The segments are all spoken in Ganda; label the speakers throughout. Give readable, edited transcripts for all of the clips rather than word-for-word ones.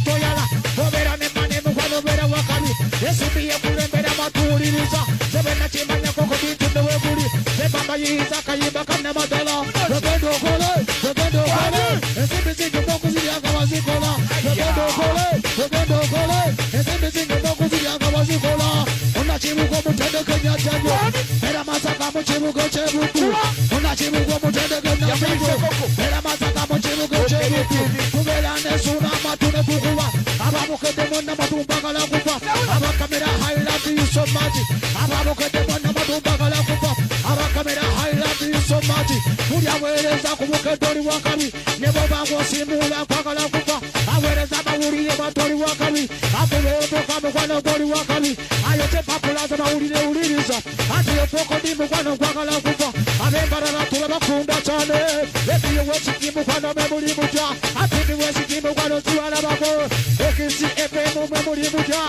Speaker 1: toyala obera ne mane mukwano bera wakabi esubiye kulembera matuliriza sebena chimanya koko bintu beweguli sebamba yiza kayimba kana madala begendo kole esibisi ngoko ziyanga wazikola begendo kole esibisi ngoko ziyanga wazikola ona chibuko mutendeke nyatanyo era masaka mu chibuko chebuku ona chibuko mutendeke nyatanyo era masaka mu chibuko chebuku kubera nesuna matune kukuwa abamukede monna matumba kala kufa abakamera highlight you so much abamukede monna matumba kala kufa abakamera highlight you so much kuya wereza kumukedori wakabi nebo bango simula kwakala kufa awereza bawuriye batori wakabi afuwebo kamukwana gori wakabi ayote papulaza bawurire uririza ati yopoko dimu kwano kwakala kufa abembarara tulabakunda cyane ebiye wechikimu kwano memuri muja ati wechikimu kwano tuwana bako ekisi efemu memuri muja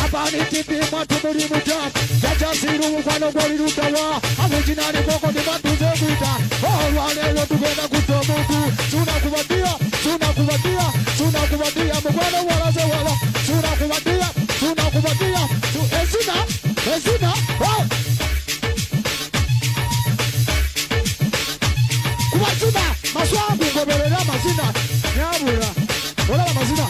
Speaker 1: abani tipi matu muri muja jajasiru kwano gori rutawa abujinani koko dimatuze kuita olwane lotugenda kutomuku tunakubadia mkwano wala ze wala tunakubadia ezina kubazina maswangu ngoberera amazina nyabura ola amazina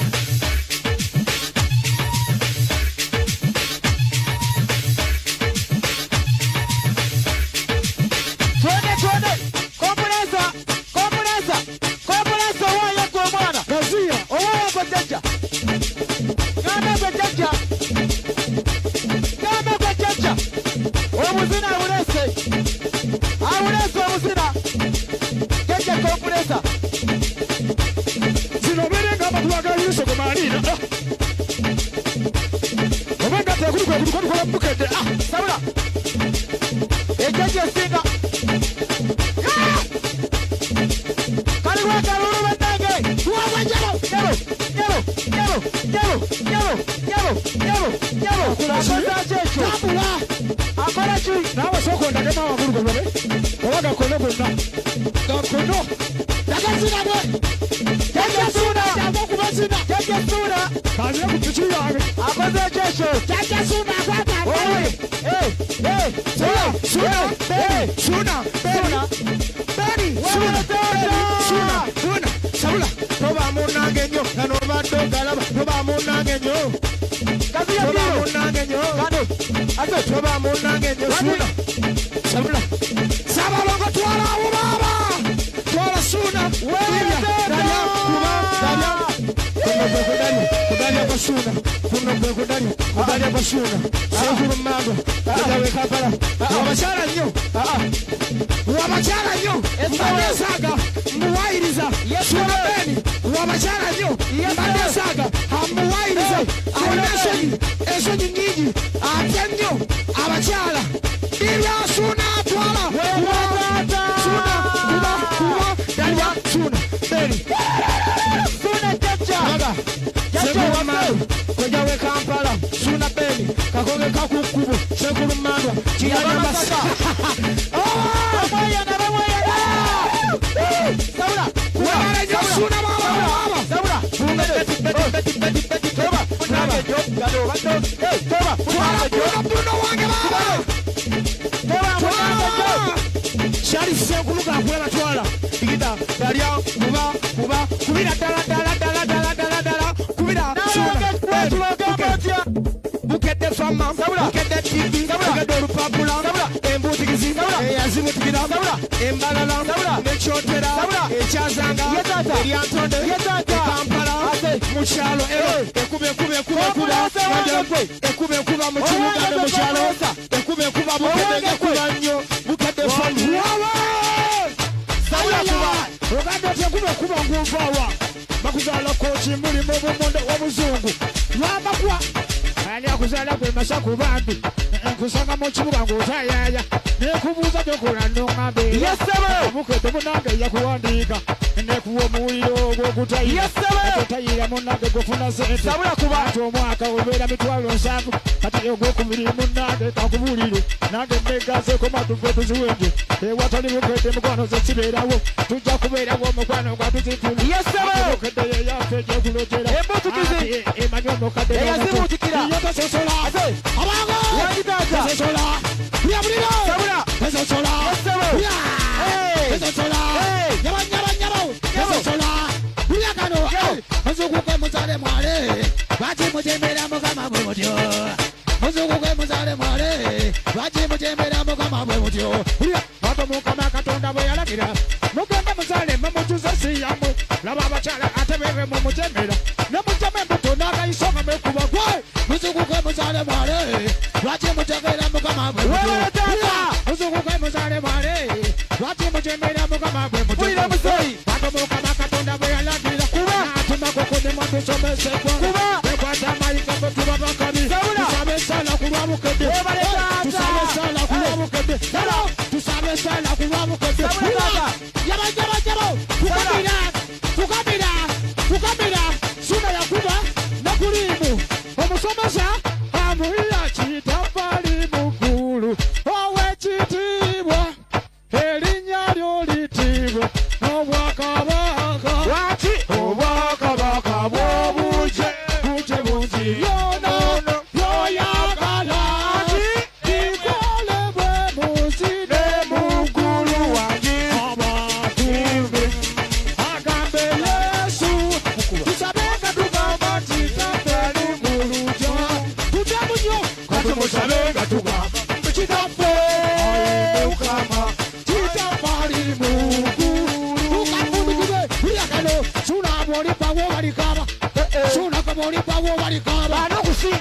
Speaker 1: nekuwa omuliro gw'okutayira atotayira munnange gwofuna sente ati omwaka obeera mitwalo 7 kati ogwokubiri munnange kakubuulire nange negazeeko matuve tuziwenje ewatali bukedde mukwano ze kibeerawo tujja kubeerawo omukwano gwatuzitula omukedde yeyaffe egyekulotera emanyi omukadde yo tososola abango tososola yabuliro tososola tososola nyabanyabo tososola bulyakano muzukuke muzale mwale bati mujemera mukama bwe mutyo muzukuke muzale mwale bati mujemera mukama bwe mutyo bato mukama katonda bwe yalagira mugende muzale mumutuze siyamu laba abakyala ate bebe mumujemera nemujame embuto n'agayisonga mekuba gwe muzukuke muzale mwale bati mujegera mukama bwe mutyo muzukuke muzale mwale bati mujemera mukama bwe mutyo bato mukama katonda bwe yalagira natuma kokudema tusomesekwa bekwata mayika betuba bakabi tusabe sala kulwa bukedde tusabe sala kulwa bukedde tusabe sala kulwa bukedde yabajabo tukabira suna yakuba nakulimu omusomesa amuhira kitafali mukulu owekitiibwa erinnya lyo litibwe n'obwakabaka waki obwakabaka bwobuje buje bungi yono yoyagala ikolebwe munsi ne mugulu wange abatumbe agambe Yesu tusabenga tugamba kitaffe muluja tutamunyo kati musabenga tugamba kitaffe ukama kitafali mugulu ukafundikube uyakalo sunabolipawo balikaba sunakabolipawo balikaba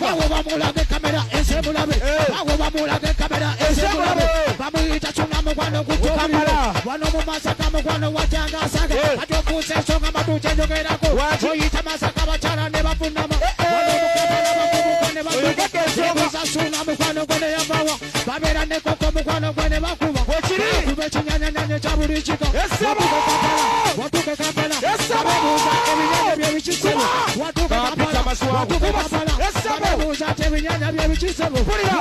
Speaker 1: bawo bamulage kamera ensemulabe bawo bamulage kamera ensemulabe bamuyita sunamukwano kutukamala wano mumasaka mukwano wajangasage ati okuse ensonga matucenjogerako oyita masaka bakyala ne bafunama wano mukabala bakubuka ne bakubuka sunamukwano gwene yavawa babeera ne koko mukwano gwene bakuba kuba ekinyanyanyanya kya buli kika watuke kampala babebuuza ebinyanya byebikisebo watuke kampala babebuuza ati ebinyanya byebikisebo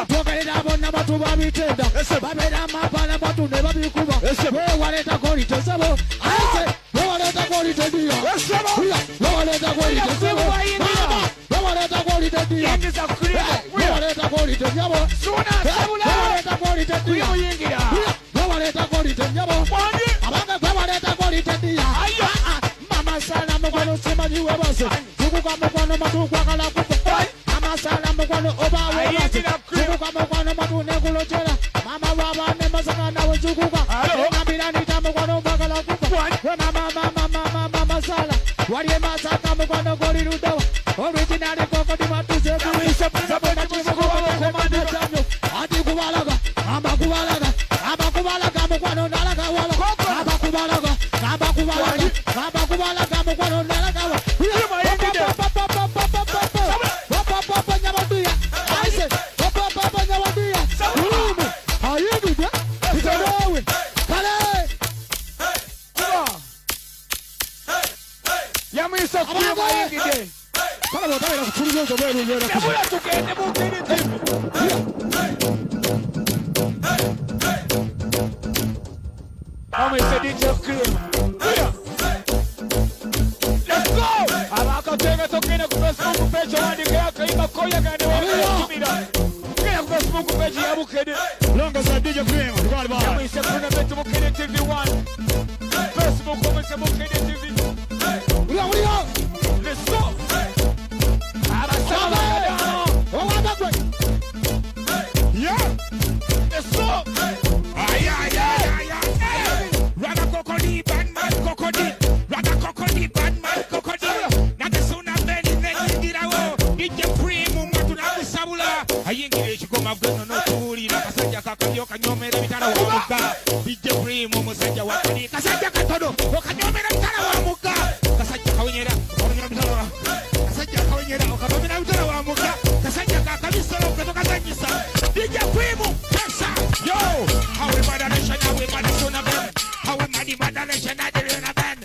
Speaker 1: twogerera bonna batu babitenda babeera amampala batu ne babikuba wewaleetako litesebo ate wewaleetako litediya wewaleetako litesebo wewaleetako litediya wewaleetako litediabo wewaleetako litediya wewaleetako litediabo abange wewaleetako litediya mamasala mukwano simanyiwe base tukuka mukwano matukwagala kufa amasala mukwano obawebase tukuka mukwano matu nekulotera mama wabane masaka nawe tukuka enambiranita mukwano mbagala kufa masala wali masaka mukwano goli ludawa originali kokoti matuse kuisa sabona chimukomanda chanyo ati kubalaga abakubalaga mukwano nalaga wala abakubalaga mukwano nalaga wala nyabaduya aise nyabaduya umu ayibida itarewe kale yamisa kuba yingide kala botabera kufuruzo zobero yera kuba tukende mukirite How is the DJ cream? Let's go! Abakatenga tokena ku Facebook page wandika kaima koya gane wabimira. Kaya ku Facebook page ya Bukede. Longa za DJ cream. Tukali ba. Kama ise kuna betu Bukede TV1. Facebook kama ise Bukede TV. Uriya. Let's go! Abasaba. Owabakwe. Yeah. Let's go! Ay. Raga kokodi, Batman kokodi. Raga kokodi, Batman kokodi. Nagasuna beni nengirawo. DJ Primo matu na kusabula. Ayingire chikoma bweno no tuli. Nakasanja kakabyo kanyomera bitana wa muka. DJ Primo musanja wakani. Kasanja katodo. Okanyomera bitana wa muka. Kasanja kawenyera. Okanyomera bitana wa. Kasanja kawenyera. Okanyomera bitana wa muka. Kasanja kakabisoro kutoka zanyisa. DJ Primo. Yo. How we mother nation, how we mother son of them. How we muddy mother nation, I didn't have a band.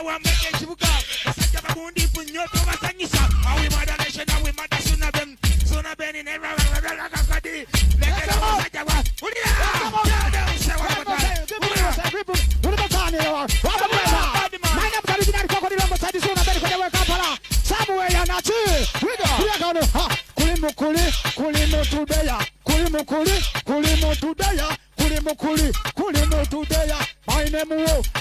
Speaker 2: wambeke ekibuga basajja bagundiivu nnyo tobasanyusa awi moderation awi mada sunabeni neragakadi lekera basajja wa ulira my name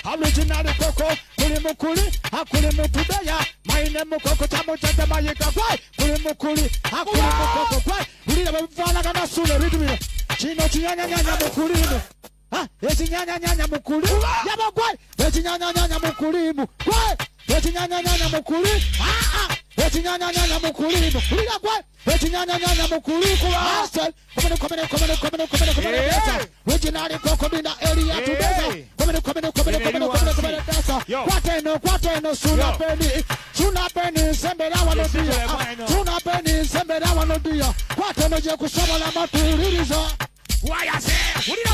Speaker 2: original Coco, Kulimukuli, Hakulimutudaya, my name Coco Tamota Mayaka, Kulimukuli, Hakulimukoko, we never found a sooner with me. Chino Chiana Mukuli. Ah, yes, Yana Mukuli, Yabakwa, yes, Yana Mukuli, what? Yes, Yana Mukuli, ah, yes, Yana Mukuli, what? Yes, Yana Mukuli, come originally Coco in the area today. Come sooner penny, sembera wano dia. Sooner penny, sembera wano dia. Kwateno je kushobola matuliriza. Why I say, ulira,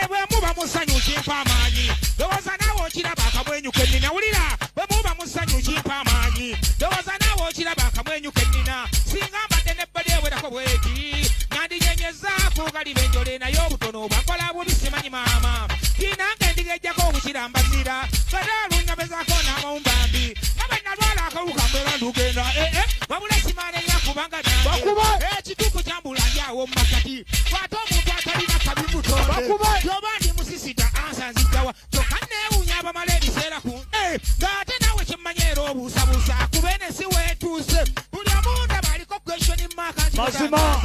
Speaker 2: we muba musanyu chimpa manyi. Doza nawo chiraba kamwenyu kenina. Ulira, we muba musanyu chimpa manyi. Doza nawo chiraba kamwenyu kenina. Singamba tenebade weda kweki. Nandi nyenyeza kugali benjole na yobutono bakola bubisimanyi mama. Kinange ndigeja ko kuchirambazira. Kadalu nyabeza kona maumbambi. Nabena lwala akawuka mbera ndugenda. Wabula simane yakubanga nyange. Chituku chambula yawo makati. Watomu Katarina Kabibuto. Yobandi musisita ansa nzitawa. Tokane unyaba maledi sera ku. Gate nawe chimanyero busabusa. Kubene siwe tuse. Buli amunda baliko question maka. Masima.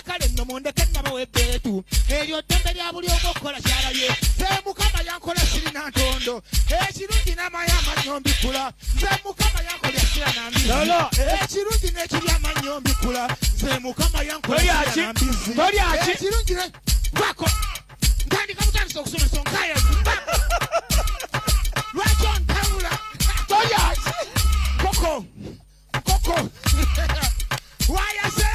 Speaker 2: Kale no monde kenna bawe betu. Eryo tembe lya buli okokola kyalaye. Semu kama yankola sirina ntondo. Ekirungi n'amayamba nyombi kula. Semu kama yankola sirina nambi. Lolo. Ekirungi n'ekirya manyombi kula. Semu kama yankola sirina nambi. Ekirungi ne wako. Ndandi kamutandisa okusoma sonkaya. Lwaki ontawula. Toyachi. Koko. Why I say?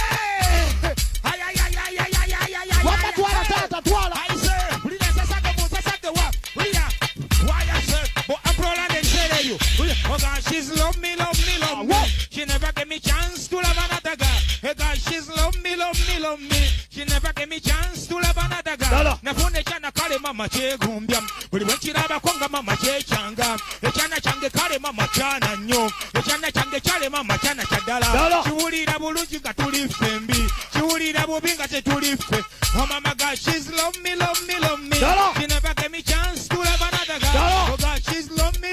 Speaker 2: Oh God, she's love me. She never gave me chance to love another girl. Hey God, she's love me. She never gave me chance to love another girl. Nafune chana kale mama che gumbia. Buli wenchiraba konga mama che changa. Echana change kale mama chana nyo. Echana change chale mama chana chadala. Chiwulira bulungi nga tuli fembi. Chiwulira bubinga che tuli fe. Oh mama God, she's love me. She never gave me chance to love another girl. Oh God, she's love me.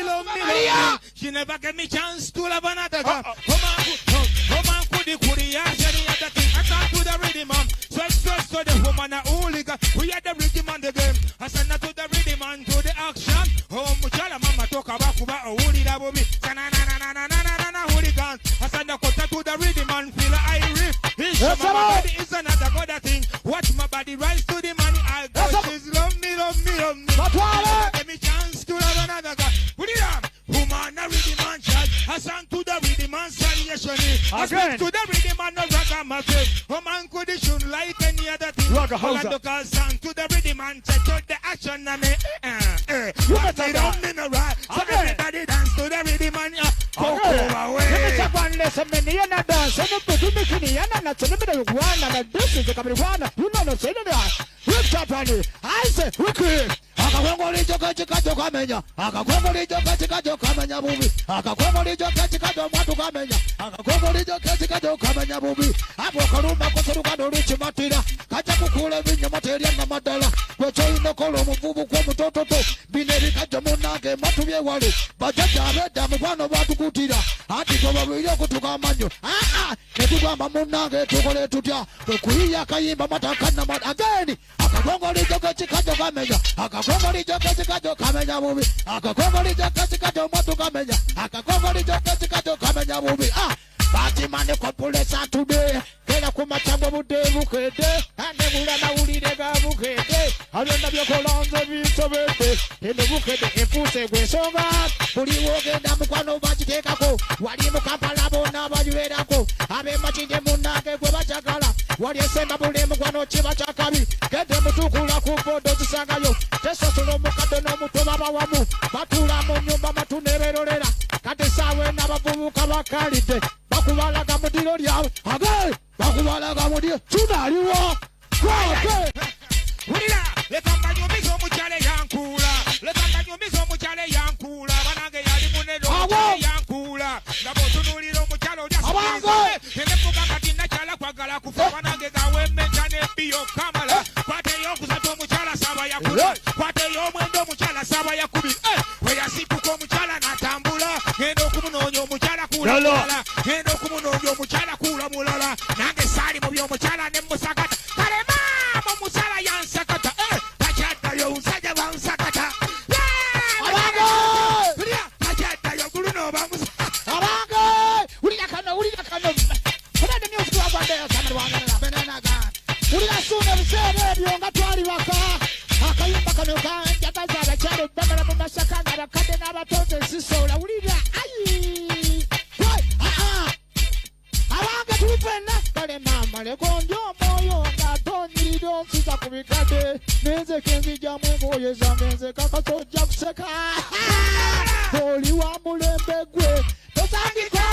Speaker 2: She never gave me chance to love another girl. Come on, kudi ya shari ya dati. I can't do the rhythm man. Stress to the woman a hooligan. We are the rhythm man the game. I send her to the rhythm man to the action. Oh muchala mama toka bakuba uli da bomi. Na hooligan. I send her to the rhythm man feel I riff. My body is another good thing. Watch my body rise to the money. I go. She's love me. Give me chance to love another girl. Put it on. Woman a rhythm man chat. I sang to the rhythm man salvation. I sang to the rhythm man no ragamuffin. Oh man could shoot like any other thing. Orlando call sang to the rhythm man chat. Took the action na me. What they don't mean a right. So everybody dance to the rhythm man. Go away. Let me take one lesson. Me na dance. I'm not doing me. I'm not telling me the one and this is the coming one. You know no saying that. Lift up on it. I say wicked. Akakwongolijo kachikajo kamenya. Akakwongolijo kachikajo kamenya bubi. Akakwongolijo kachikajo mwatu kamenya. Akakwongolijo kachikajo kamenya bubi. Hapo kalumba kusuruka dolichi matira. Kacha kukule vinya materia na madala. Kwecho inokolo mvubu kwa mtoto to. Bineri kajo munage matubye wale. Bajaja abeda mwano watu kutira. Hati kwa wawilio kutuka manyo. Netuka mamunage tukole tutia. Kuhiya kayimba matakana ageni. Akakwongolijo kachikajo kamenya. Akakwongolijo kachikajo kamenya bubi. Akakwongolijo kachikajo mwatu kamenya. Akakwongolijo kachikajo kamenya bubi. Bati mane kwa pulesa today. Kena kumachangwa bude bukede. Ande mula na ulide ga bukede. Alenda byokolonze bitobede. Ende bukede efuse gwesonga. Buli wogenda mukwano bakitekako. Wali mu Kampala bona bajuwerako. Abe machinje munage gwe bachagala. Wali esemba buli mukwano chiba chakabi. Kete mutukula ku bodo zisangayo. Teso sulo mukado no mutoba bawamu. Batula mu nyumba matunere
Speaker 1: bakalidde bakubalaga mu ddiro lyabwe age bakubalaga mu ddiro tunaliwo kwake
Speaker 2: wulira leka mbanyumiza omukyala eyankuula leka mbanyumiza omukyala eyankuula banange yali munene omukyala eyankuula nga bw'otunuulira omukyala oli asirize enefuga kati nakyala kwagala kufa banange gawemmenta n'ebbiyo kamala kwata ey'okusatu omukyala saaba yakula kwata ey'omwenda omukyala saaba yakubi bwe yasituka omukyala n'atambula genda okumunoonya omukyala kuula mulala genda okumunoonya omukyala kuula mulala nange saali mu by'omukyala ne musakata kale maama omukyala yansakata takyaddayo omusajja bansakata takyaddayo gulu nooba
Speaker 1: abange wulira kano kulende myusiku wagwandeyo samalwangalala benanaga wulira suuna ebiseera ebyo nga twali baka akayumba kano kanjagaza abakyala eddagala mu masaka nga bakadde n'abatonze esisoola wulira abange tuli fenna kale maama lekonja omwoyo nga tonyirira onsiza ku bikadde nenze kenzijjamu engoye zange nze kakasa ojja kuseka oli wa mulembe gwe tosangika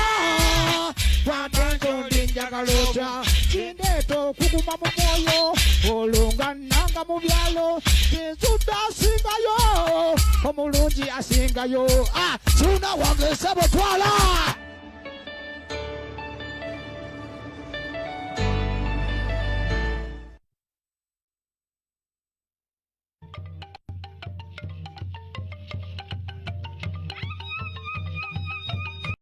Speaker 1: twatanzo ndi njagala otya kindeeta okuguma mu mwoyo olwo nga nnanga mu byalo kinzudde asingayo omulungi asingayo suuna wange sebo twala